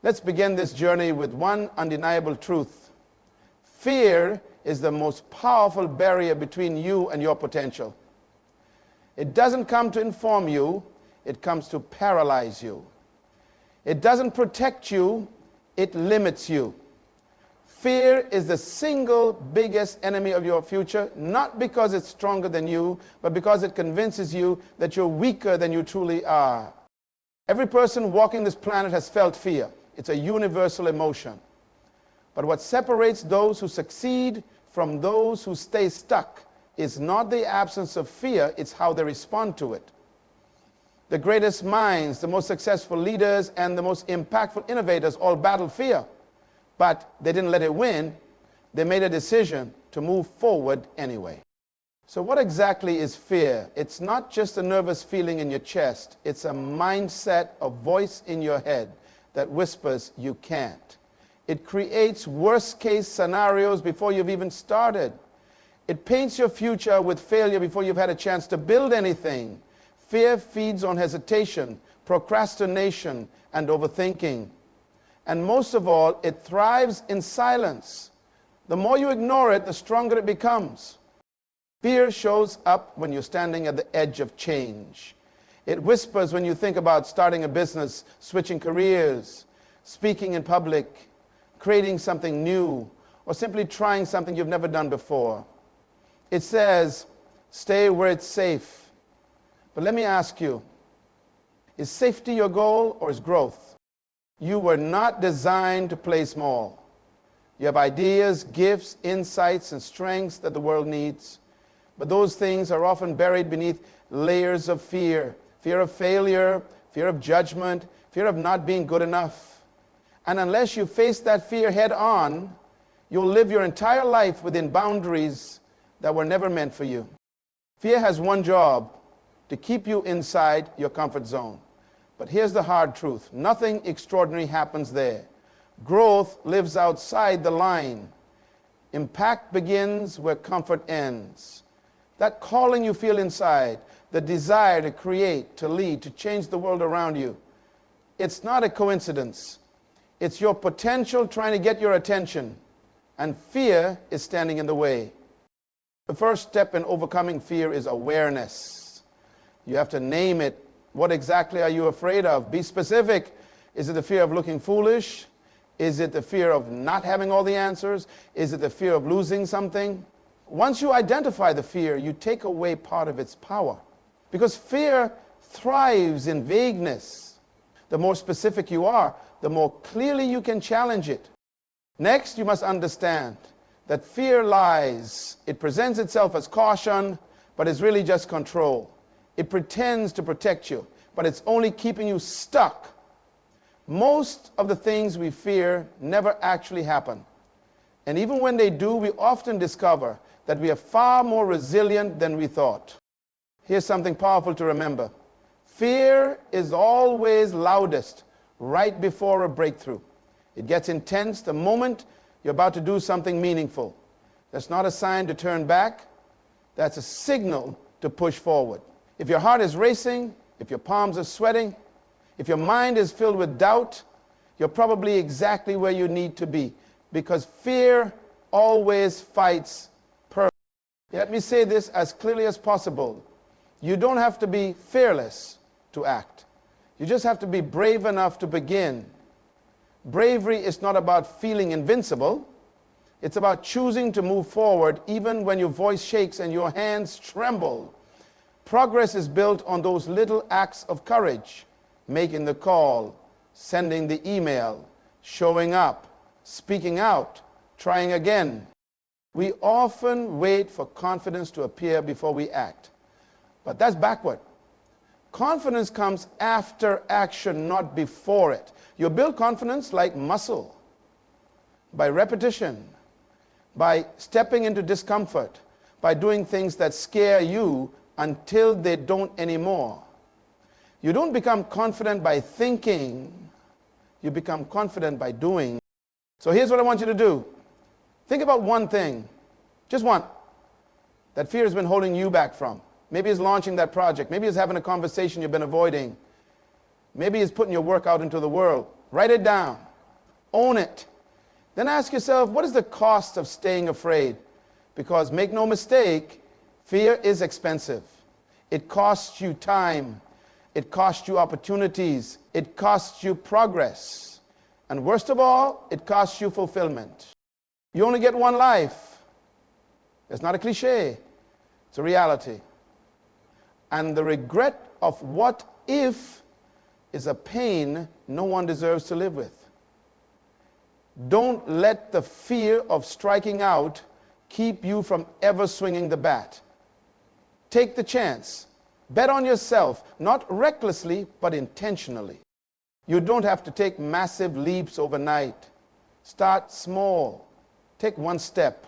Let's begin this journey with one undeniable truth. Fear is the most powerful barrier between you and your potential. It doesn't come to inform you, it comes to paralyze you. It doesn't protect you, it limits you. Fear is the single biggest enemy of your future, not because it's stronger than you, but because it convinces you that you're weaker than you truly are. Every person walking this planet has felt fear. It's a universal emotion. But what separates those who succeed from those who stay stuck is not the absence of fear, it's how they respond to it. The greatest minds, the most successful leaders, and the most impactful innovators all battled fear. But they didn't let it win. They made a decision to move forward anyway. So what exactly is fear? It's not just a nervous feeling in your chest. It's a mindset, a voice in your head that whispers you can't. It creates worst-case scenarios before you've even started. It paints your future with failure before you've had a chance to build anything. Fear feeds on hesitation, procrastination, and overthinking. And most of all, it thrives in silence. The more you ignore it, the stronger it becomes. Fear shows up when you're standing at the edge of change. It whispers when you think about starting a business, switching careers, speaking in public, creating something new, or simply trying something you've never done before. It says, stay where it's safe. But let me ask you, is safety your goal or is growth? You were not designed to play small. You have ideas, gifts, insights, and strengths that the world needs. But those things are often buried beneath layers of fear. Fear of failure, fear of judgment, fear of not being good enough. And unless you face that fear head on, you'll live your entire life within boundaries that were never meant for you. Fear has one job, to keep you inside your comfort zone. But here's the hard truth. Nothing extraordinary happens there. Growth lives outside the line. Impact begins where comfort ends. That calling you feel inside, the desire to create, to lead, to change the world around you, it's not a coincidence. It's your potential trying to get your attention, and fear is standing in the way. The first step in overcoming fear is awareness. You have to name it. What exactly are you afraid of? Be specific. Is it the fear of looking foolish? Is it the fear of not having all the answers? Is it the fear of losing something? Once you identify the fear, you take away part of its power. Because fear thrives in vagueness. The more specific you are, the more clearly you can challenge it. Next, you must understand that fear lies. It presents itself as caution, but it's really just control. It pretends to protect you, but it's only keeping you stuck. Most of the things we fear never actually happen. And even when they do, we often discover that we are far more resilient than we thought. Here's something powerful to remember. Fear is always loudest right before a breakthrough. It gets intense the moment you're about to do something meaningful. That's not a sign to turn back. That's a signal to push forward. If your heart is racing, if your palms are sweating, if your mind is filled with doubt, you're probably exactly where you need to be, because fear always fights purpose. Let me say this as clearly as possible. You don't have to be fearless to act. You just have to be brave enough to begin. Bravery is not about feeling invincible. It's about choosing to move forward even when your voice shakes and your hands tremble. Progress is built on those little acts of courage. Making the call, sending the email, showing up, speaking out, trying again. We often wait for confidence to appear before we act. But that's backward. Confidence comes after action, not before it. You build confidence like muscle, by repetition, by stepping into discomfort, by doing things that scare you until they don't anymore. You don't become confident by thinking, you become confident by doing. So here's what I want you to do. Think about one thing, just one, that fear has been holding you back from. Maybe it's launching that project. Maybe it's having a conversation you've been avoiding. Maybe it's putting your work out into the world. Write it down. Own it. Then ask yourself, what is the cost of staying afraid? Because make no mistake, fear is expensive. It costs you time. It costs you opportunities. It costs you progress. And worst of all, it costs you fulfillment. You only get one life. It's not a cliche. It's a reality. And the regret of what if is a pain no one deserves to live with. Don't let the fear of striking out keep you from ever swinging the bat. Take the chance. Bet on yourself, not recklessly, but intentionally. You don't have to take massive leaps overnight. Start small. Take one step,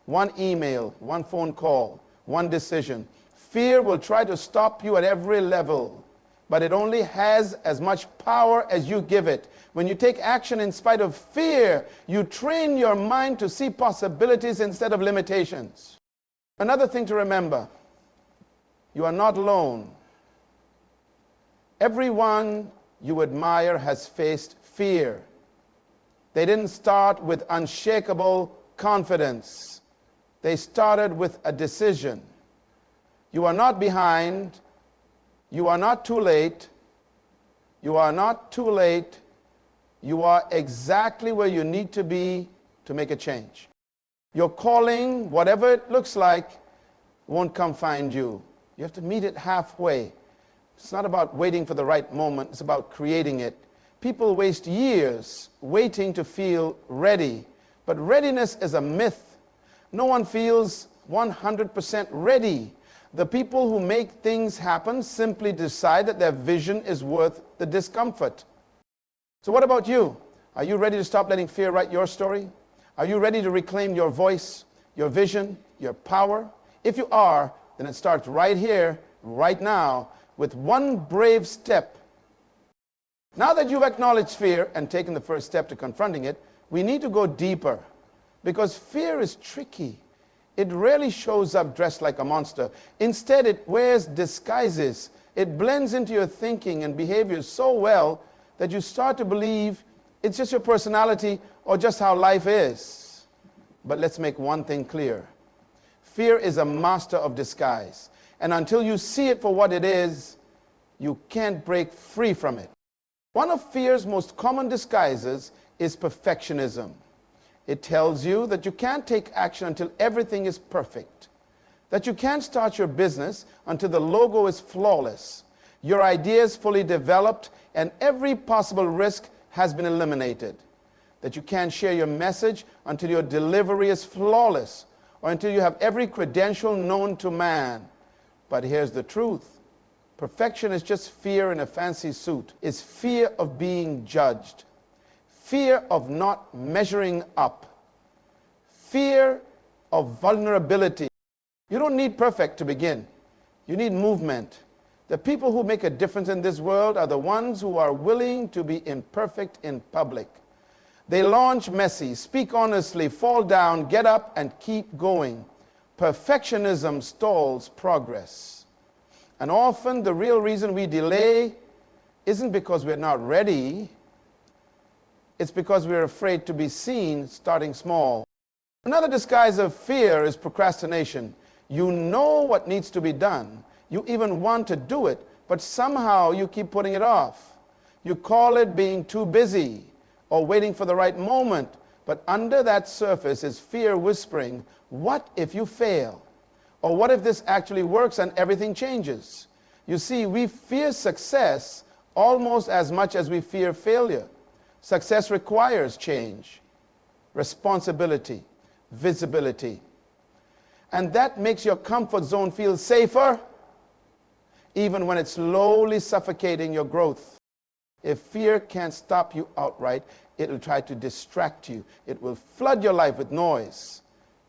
one email, one phone call, one decision. Fear will try to stop you at every level, but it only has as much power as you give it. When you take action in spite of fear, you train your mind to see possibilities instead of limitations. Another thing to remember, you are not alone. Everyone you admire has faced fear. They didn't start with unshakable confidence. They started with a decision. You are not behind. You are not too late. You are not too late. You are exactly where you need to be to make a change. Your calling, whatever it looks like, won't come find you. You have to meet it halfway. It's not about waiting for the right moment. It's about creating it. People waste years waiting to feel ready. But readiness is a myth. No one feels 100% ready. The people who make things happen simply decide that their vision is worth the discomfort. So what about you? Are you ready to stop letting fear write your story? Are you ready to reclaim your voice, your vision, your power? If you are, then it starts right here, right now, with one brave step. Now that you've acknowledged fear and taken the first step to confronting it, we need to go deeper, because fear is tricky. It rarely shows up dressed like a monster. Instead, it wears disguises. It blends into your thinking and behavior so well that you start to believe it's just your personality or just how life is. But let's make one thing clear. Fear is a master of disguise. And until you see it for what it is, you can't break free from it. One of fear's most common disguises is perfectionism. It tells you that you can't take action until everything is perfect, that you can't start your business until the logo is flawless, your idea is fully developed, and every possible risk has been eliminated, that you can't share your message until your delivery is flawless, or until you have every credential known to man. But here's the truth. Perfection is just fear in a fancy suit. It's fear of being judged. Fear of not measuring up. Fear of vulnerability. You don't need perfect to begin. You need movement. The people who make a difference in this world are the ones who are willing to be imperfect in public. They launch messy, speak honestly, fall down, get up, and keep going. Perfectionism stalls progress. And often the real reason we delay isn't because we're not ready. It's because we're afraid to be seen, starting small. Another disguise of fear is procrastination. You know what needs to be done. You even want to do it, but somehow you keep putting it off. You call it being too busy or waiting for the right moment, but under that surface is fear whispering, what if you fail? Or what if this actually works and everything changes? You see, we fear success almost as much as we fear failure. Success requires change, responsibility, visibility. And that makes your comfort zone feel safer, even when it's slowly suffocating your growth. If fear can't stop you outright, it'll try to distract you. It will flood your life with noise.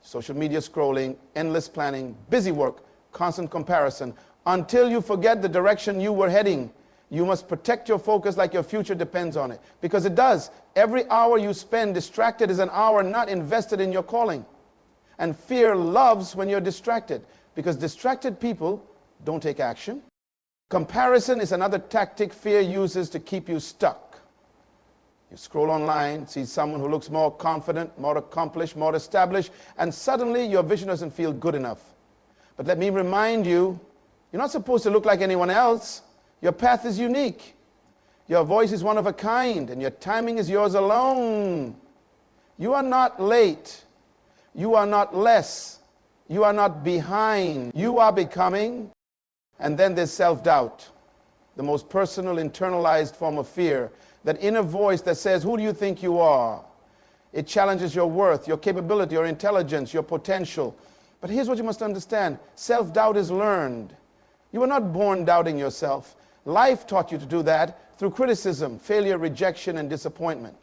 Social media scrolling, endless planning, busy work, constant comparison, until you forget the direction you were heading. You must protect your focus like your future depends on it. Because it does. Every hour you spend distracted is an hour not invested in your calling. And fear loves when you're distracted, because distracted people don't take action. Comparison is another tactic fear uses to keep you stuck. You scroll online, see someone who looks more confident, more accomplished, more established, and suddenly your vision doesn't feel good enough. But let me remind you, you're not supposed to look like anyone else. Your path is unique. Your voice is one of a kind, and your timing is yours alone. You are not late. You are not less. You are not behind. You are becoming. And then there's self-doubt, the most personal, internalized form of fear. That inner voice that says, who do you think you are? It challenges your worth, your capability, your intelligence, your potential. But here's what you must understand. Self-doubt is learned. You were not born doubting yourself. Life taught you to do that through criticism, failure, rejection, and disappointment.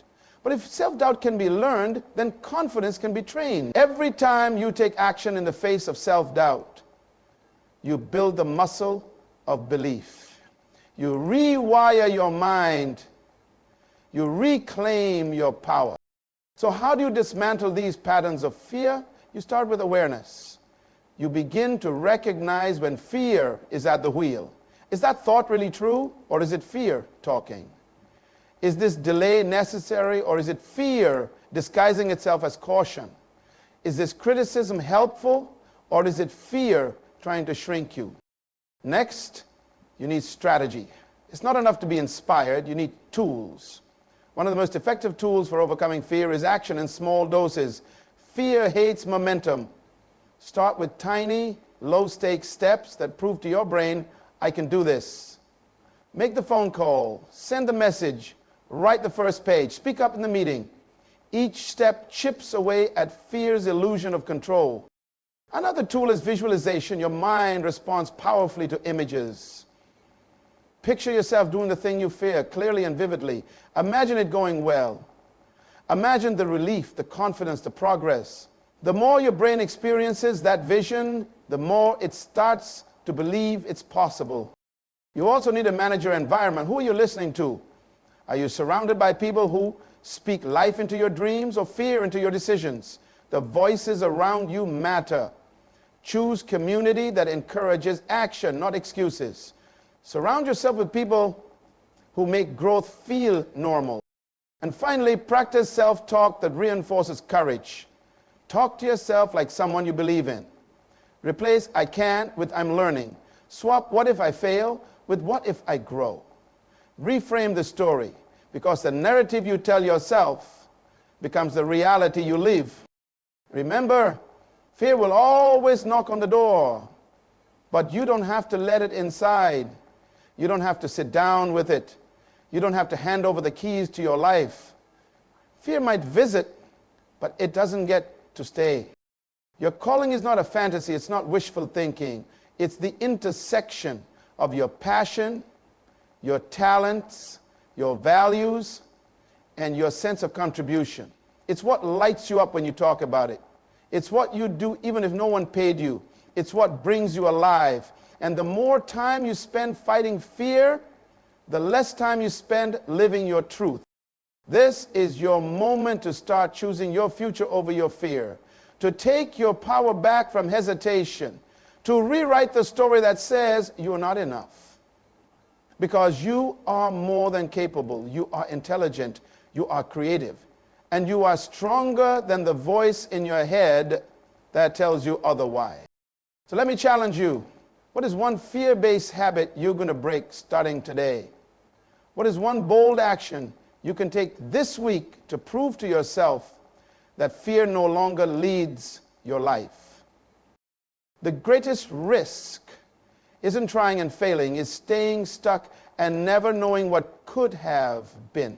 But if self-doubt can be learned, then confidence can be trained. Every time you take action in the face of self-doubt, you build the muscle of belief. You rewire your mind. You reclaim your power. So how do you dismantle these patterns of fear? You start with awareness. You begin to recognize when fear is at the wheel. Is that thought really true, or is it fear talking? Is this delay necessary, or is it fear disguising itself as caution? Is this criticism helpful, or is it fear trying to shrink you? Next, you need strategy. It's not enough to be inspired, you need tools. One of the most effective tools for overcoming fear is action in small doses. Fear hates momentum. Start with tiny, low-stakes steps that prove to your brain, I can do this. Make the phone call, send the message, write the first page, speak up in the meeting. Each step chips away at fear's illusion of control. Another tool is visualization. Your mind responds powerfully to images. Picture yourself doing the thing you fear clearly and vividly. Imagine it going well. Imagine the relief, the confidence, the progress. The more your brain experiences that vision, the more it starts to believe it's possible. You also need to manage your environment. Who are you listening to? Are you surrounded by people who speak life into your dreams or fear into your decisions? The voices around you matter. Choose community that encourages action, not excuses. Surround yourself with people who make growth feel normal. And finally, practice self-talk that reinforces courage. Talk to yourself like someone you believe in. Replace I can't with I'm learning. Swap what if I fail with what if I grow. Reframe the story, because the narrative you tell yourself becomes the reality you live. Remember, fear will always knock on the door, but you don't have to let it inside. You don't have to sit down with it. You don't have to hand over the keys to your life. Fear might visit, but it doesn't get to stay. Your calling is not a fantasy. It's not wishful thinking. It's the intersection of your passion, your talents, your values, and your sense of contribution. It's what lights you up when you talk about it. It's what you do even if no one paid you. It's what brings you alive. And the more time you spend fighting fear, the less time you spend living your truth. This is your moment to start choosing your future over your fear, to take your power back from hesitation, to rewrite the story that says you're not enough. Because you are more than capable, you are intelligent, you are creative, and you are stronger than the voice in your head that tells you otherwise. So let me challenge you. What is one fear-based habit you're going to break starting today? What is one bold action you can take this week to prove to yourself that fear no longer leads your life? The greatest risk isn't trying and failing, it's staying stuck and never knowing what could have been.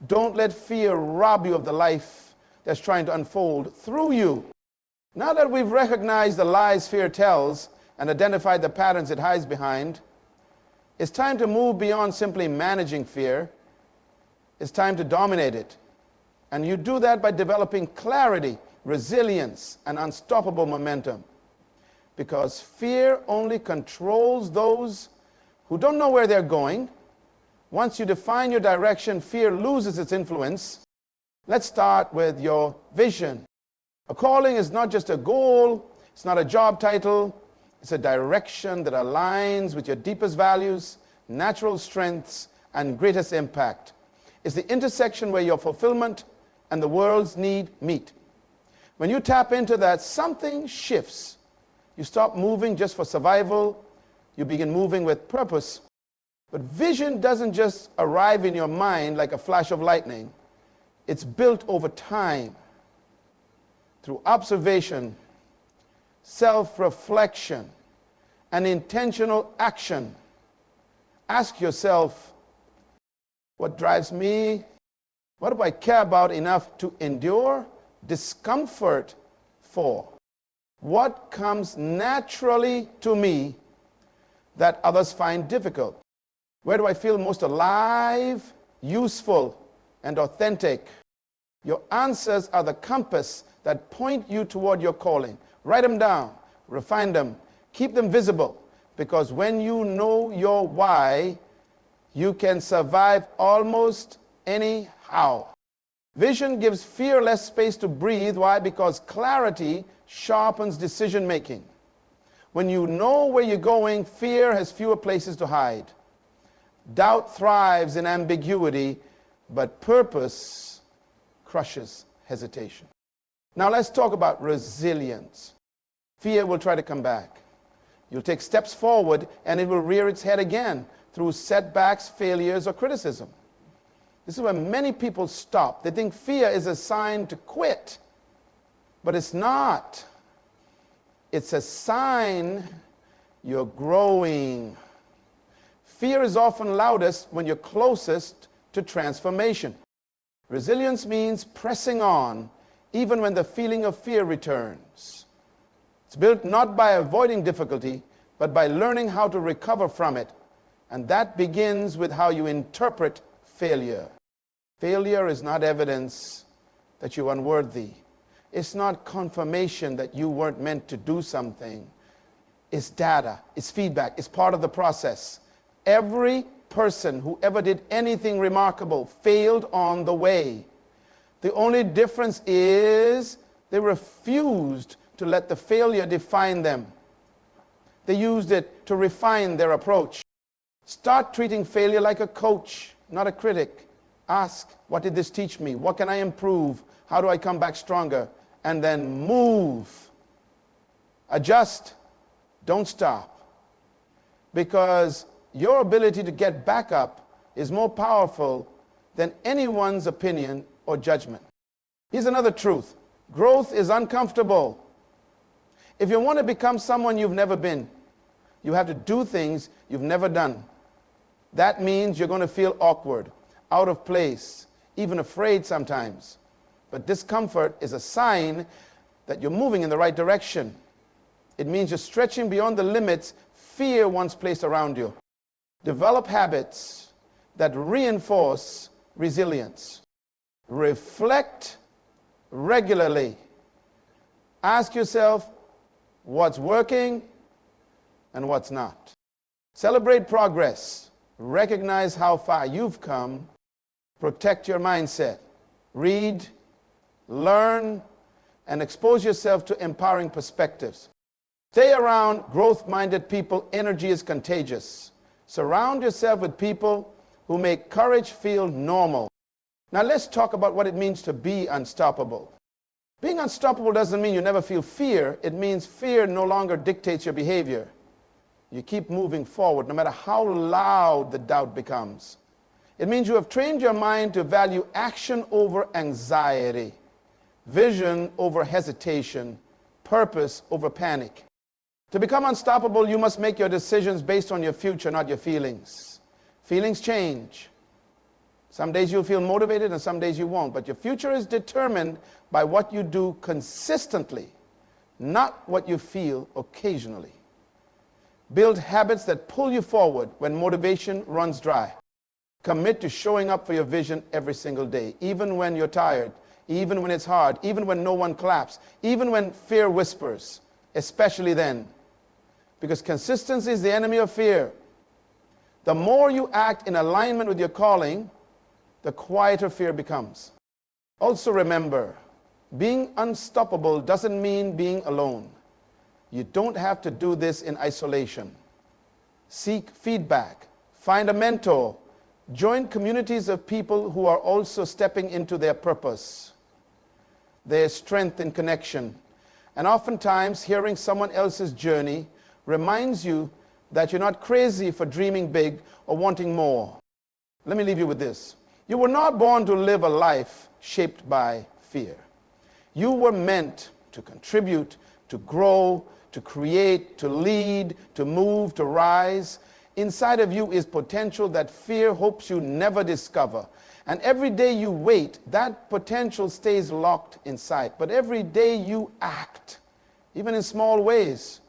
Don't let fear rob you of the life that's trying to unfold through you. Now that we've recognized the lies fear tells and identified the patterns it hides behind, it's time to move beyond simply managing fear. It's time to dominate it. And you do that by developing clarity, resilience, and unstoppable momentum. Because fear only controls those who don't know where they're going. Once you define your direction, fear loses its influence. Let's start with your vision. A calling is not just a goal, it's not a job title, it's a direction that aligns with your deepest values, natural strengths, and greatest impact. It's the intersection where your fulfillment and the world's need meet. When you tap into that, something shifts. You stop moving just for survival. You begin moving with purpose. But vision doesn't just arrive in your mind like a flash of lightning. It's built over time through observation, self-reflection, and intentional action. Ask yourself, what drives me? What do I care about enough to endure discomfort for? What comes naturally to me that others find difficult? Where do I feel most alive, useful, and authentic? Your answers are the compass that point you toward your calling. Write them down, refine them, keep them visible, because when you know your why, you can survive almost anyhow. Vision gives fear less space to breathe. Why? Because clarity sharpens decision making. When you know where you're going, fear has fewer places to hide. Doubt thrives in ambiguity, but purpose crushes hesitation. Now let's talk about resilience. Fear will try to come back. You'll take steps forward and it will rear its head again through setbacks, failures, or criticism. This is where many people stop. They think fear is a sign to quit, but it's not. It's a sign you're growing. Fear is often loudest when you're closest to transformation. Resilience means pressing on even when the feeling of fear returns. It's built not by avoiding difficulty, but by learning how to recover from it. And that begins with how you interpret failure. Failure is not evidence that you're unworthy. It's not confirmation that you weren't meant to do something. It's data, it's feedback, it's part of the process. Every person who ever did anything remarkable failed on the way. The only difference is they refused to let the failure define them. They used it to refine their approach. Start treating failure like a coach, not a critic. Ask, what did this teach me? What can I improve? How do I come back stronger? And then move. Adjust. Don't stop. Because your ability to get back up is more powerful than anyone's opinion or judgment. Here's another truth. Growth is uncomfortable. If you want to become someone you've never been, you have to do things you've never done. That means you're going to feel awkward, out of place, even afraid sometimes. But discomfort is a sign that you're moving in the right direction. It means you're stretching beyond the limits fear once placed around you. Develop habits that reinforce resilience. Reflect regularly. Ask yourself what's working and what's not. Celebrate progress. Recognize how far you've come. Protect your mindset. Read, learn, and expose yourself to empowering perspectives. Stay around growth-minded people. Energy is contagious. Surround yourself with people who make courage feel normal. Now let's talk about what it means to be unstoppable. Being unstoppable doesn't mean you never feel fear. It means fear no longer dictates your behavior. You keep moving forward no matter how loud the doubt becomes. It means you have trained your mind to value action over anxiety, vision over hesitation, purpose over panic. To become unstoppable, you must make your decisions based on your future, not your feelings. Feelings change. Some days you'll feel motivated and some days you won't. But your future is determined by what you do consistently, not what you feel occasionally. Build habits that pull you forward when motivation runs dry. Commit to showing up for your vision every single day, even when you're tired, even when it's hard, even when no one claps, even when fear whispers, especially then. Because consistency is the enemy of fear. The more you act in alignment with your calling, the quieter fear becomes. Also remember, being unstoppable doesn't mean being alone. You don't have to do this in isolation. Seek feedback, find a mentor, Join communities of people who are also stepping into their purpose, their strength in connection. And oftentimes, hearing someone else's journey reminds you that you're not crazy for dreaming big or wanting more. Let me leave you with this. You were not born to live a life shaped by fear. You were meant to contribute, to grow, to create, to lead, to move, to rise. Inside of you is potential that fear hopes you never discover. And every day you wait, that potential stays locked inside. But every day you act, even in small ways,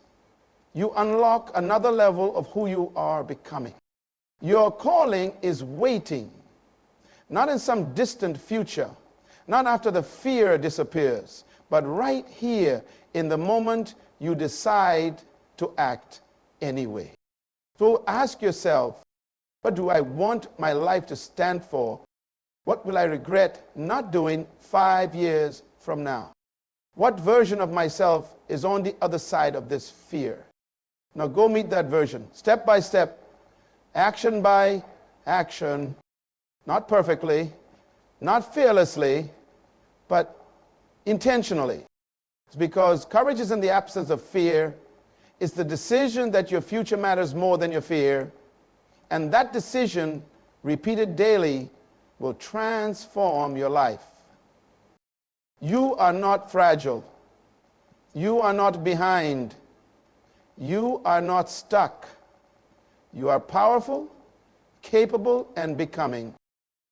you unlock another level of who you are becoming. Your calling is waiting, not in some distant future, not after the fear disappears, but right here in the moment you decide to act anyway. So ask yourself, what do I want my life to stand for? What will I regret not doing 5 years from now? What version of myself is on the other side of this fear? Now go meet that version, step by step, action by action, not perfectly, not fearlessly, but intentionally. It's because courage is in the absence of fear. It's the decision that your future matters more than your fear. And that decision, repeated daily, will transform your life. You are not fragile. You are not behind. You are not stuck. You are powerful, capable, and becoming.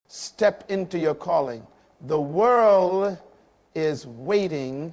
Step into your calling. The world is waiting